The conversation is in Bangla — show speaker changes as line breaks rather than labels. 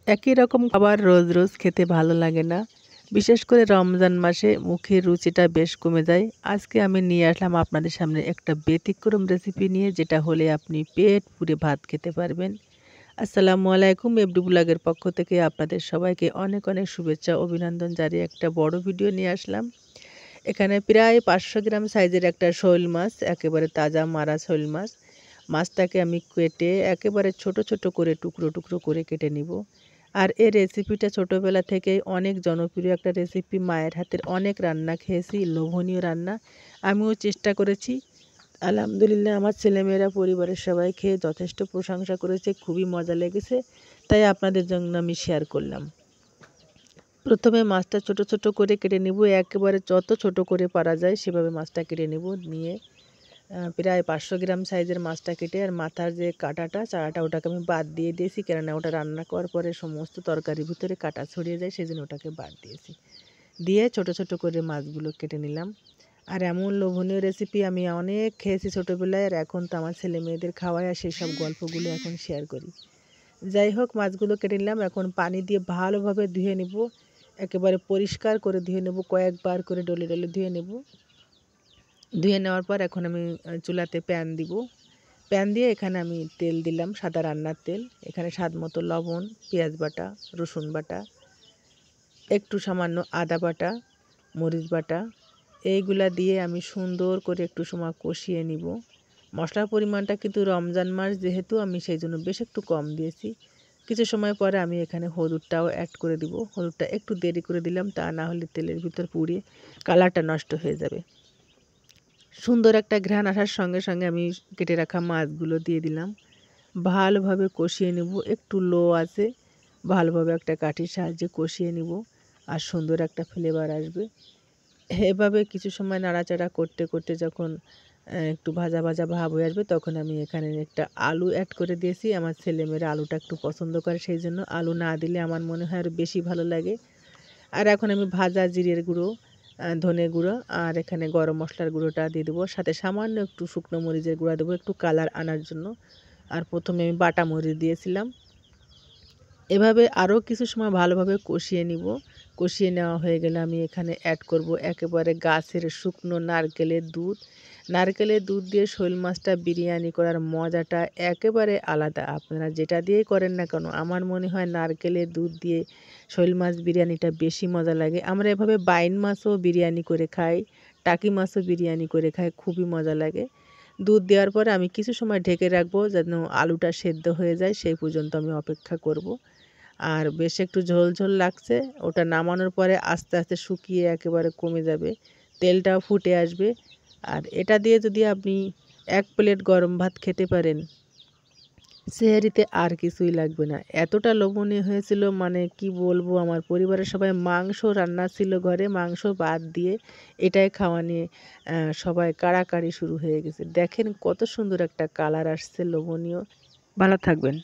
একই রকম খাবার রোজ রোজ খেতে ভালো লাগে না। বিশেষ করে রমজান মাসে মুখের রুচিটা বেশ কমে যায়। আজকে আমি নিয়ে আসলাম আপনাদের সামনে একটা ব্যতিক্রম রেসিপি নিয়ে, যেটা হলে আপনি পেট পুরে ভাত খেতে পারবেন। আসসালামু আলাইকুম। এফডি ব্লগের পক্ষ থেকে আপনাদের সবাইকে অনেক অনেক শুভেচ্ছা অভিনন্দন জানিয়ে একটা বড় ভিডিও নিয়ে আসলাম। এখানে প্রায় 500 গ্রাম সাইজের একটা শোল মাছ, একেবারে তাজা মারা শোল মাছ। মাছটাকে আমি কেটে একেবারে ছোট ছোট করে টুকরো টুকরো করে কেটে নিব। আর এই রেসিপিটা ছোটোবেলা থেকেই অনেক জনপ্রিয় একটা রেসিপি। মায়ের হাতের অনেক রান্না খেয়েছি, লোভনীয় রান্না। আমিও চেষ্টা করেছি। আলহামদুলিল্লাহ, আমার ছেলেমেয়েরা পরিবারের সবাই খেয়ে যথেষ্ট প্রশংসা করেছে, খুবই মজা লেগেছে। তাই আপনাদের জন্য আমি শেয়ার করলাম। প্রথমে মাছটা ছোট ছোট করে কেটে নেব, একেবারে যত ছোট করে পারা যায় সেভাবে মাছটা কেটে নেব। নিয়ে প্রায় 500 গ্রাম সাইজের মাছটা কেটে আর মাথার যে কাঁটাটা চারাটা ওটাকে আমি বাদ দিয়ে দিয়েছি, কেননা ওটা রান্না করার পরে সমস্ত তরকারির ভিতরে কাঁটা ছড়িয়ে যায়, সেই জন্য ওটাকে বাদ দিয়েছি। দিয়ে ছোট ছোট করে মাছগুলো কেটে নিলাম। আর এমন লোভনীয় রেসিপি আমি অনেক খেয়েছি ছোটোবেলায়, আর এখন তো আমার ছেলে মেয়েদের খাওয়াই, আর সেই সব গল্পগুলো এখন শেয়ার করি। যাই হোক, মাছগুলো কেটে নিলাম। এখন পানি দিয়ে ভালোভাবে ধুয়ে নেব, একেবারে পরিষ্কার করে ধুয়ে নেব, কয়েকবার করে ডলে ডলে ধুয়ে নেব। ধুয়ে নেওয়ার পর এখন আমি চুলাতে প্যান দিব। প্যান দিয়ে এখানে আমি তেল দিলাম, সাদা রান্নার তেল। এখানে স্বাদ মতো লবণ, পেঁয়াজ বাটা, রসুন বাটা, একটু সামান্য আদা বাটা, মরিচ বাটা, এইগুলা দিয়ে আমি সুন্দর করে একটু সময় কষিয়ে নিব। মশলার পরিমাণটা কিন্তু রমজান মাস যেহেতু, আমি সেই জন্য বেশ একটু কম দিয়েছি। কিছু সময় পরে আমি এখানে হলুদটাও অ্যাড করে দিব। হলুদটা একটু দেরি করে দিলাম, তা না হলে তেলের ভিতর পুড়ে কালারটা নষ্ট হয়ে যাবে। সুন্দর একটা ঘ্রাণ আসার সঙ্গে সঙ্গে আমি কেটে রাখা মাছগুলো দিয়ে দিলাম। ভালোভাবে কষিয়ে নেব, একটু লো আছে, ভালোভাবে একটা কাঠির সাহায্যে কষিয়ে নিব, আর সুন্দর একটা ফ্লেভার আসবে। এভাবে কিছু সময় নাড়াচাড়া করতে করতে যখন একটু ভাজা ভাজা ভাব হয়ে আসবে, তখন আমি এখানে একটা আলু অ্যাড করে দিয়েছি। আমার ছেলেমেয়েরা আলুটা একটু পছন্দ করে, সেই জন্য আলু না দিলে আমার মনে হয় আরও বেশি ভালো লাগে। আর এখন আমি ভাজা জিরের গুঁড়ো, ধনে গুঁড়ো আর এখানে গরম মশলার গুঁড়োটা দিয়ে দেবো, সাথে সামান্য একটু শুকনো মরিচের গুঁড়া দেবো একটু কালার আনার জন্য। আর প্রথমে আমি বাটা মরিচ দিয়েছিলাম। এভাবে আরও কিছু সময় ভালোভাবে কষিয়ে নিব। কষিয়ে নেওয়া হয়ে গেলে আমি এখানে অ্যাড করব একেবারে গাছের শুকনো নারকেলের দুধ। নারকেলের দুধ দিয়ে শোল মাছটা বিরিয়ানি করার মজাটা একেবারে আলাদা। আপনারা যেটা দিয়েই করেন না কেন, আমার মনে হয় নারকেলের দুধ দিয়ে শোল মাছ বিরিয়ানিটা বেশি মজা লাগে। আমরা এভাবে বাইন মাছও বিরিয়ানি করে খাই, টাকি মাছও বিরিয়ানি করে খাই, খুবই মজা লাগে। দুধ দেওয়ার পরে আমি কিছু সময় ঢেকে রাখবো যেন আলুটা সেদ্ধ হয়ে যায়, সেই পর্যন্ত আমি অপেক্ষা করব। আর বেশ একটু ঝোল ঝোল লাগছে, ওটা নামানোর পরে আস্তে আস্তে শুকিয়ে একেবারে কমে যাবে, তেলটাও ফুটে আসবে। আর এটা দিয়ে যদি আপনি 1 প্লেট গরম ভাত খেতে পারেন, সেহরিতে আর কিছুই লাগবে না। এতটা লোভনীয় হয়েছিল, মানে কি বলবো, আমার পরিবারের সবাই মাংস রান্না ছিল ঘরে, মাংস বাদ দিয়ে এটাই খাওয়া নিয়ে সবাই কাড়াকাড়ি শুরু হয়ে গেছে। দেখেন কত সুন্দর একটা কালার আসছে, লোভনীয়। ভালো থাকবেন।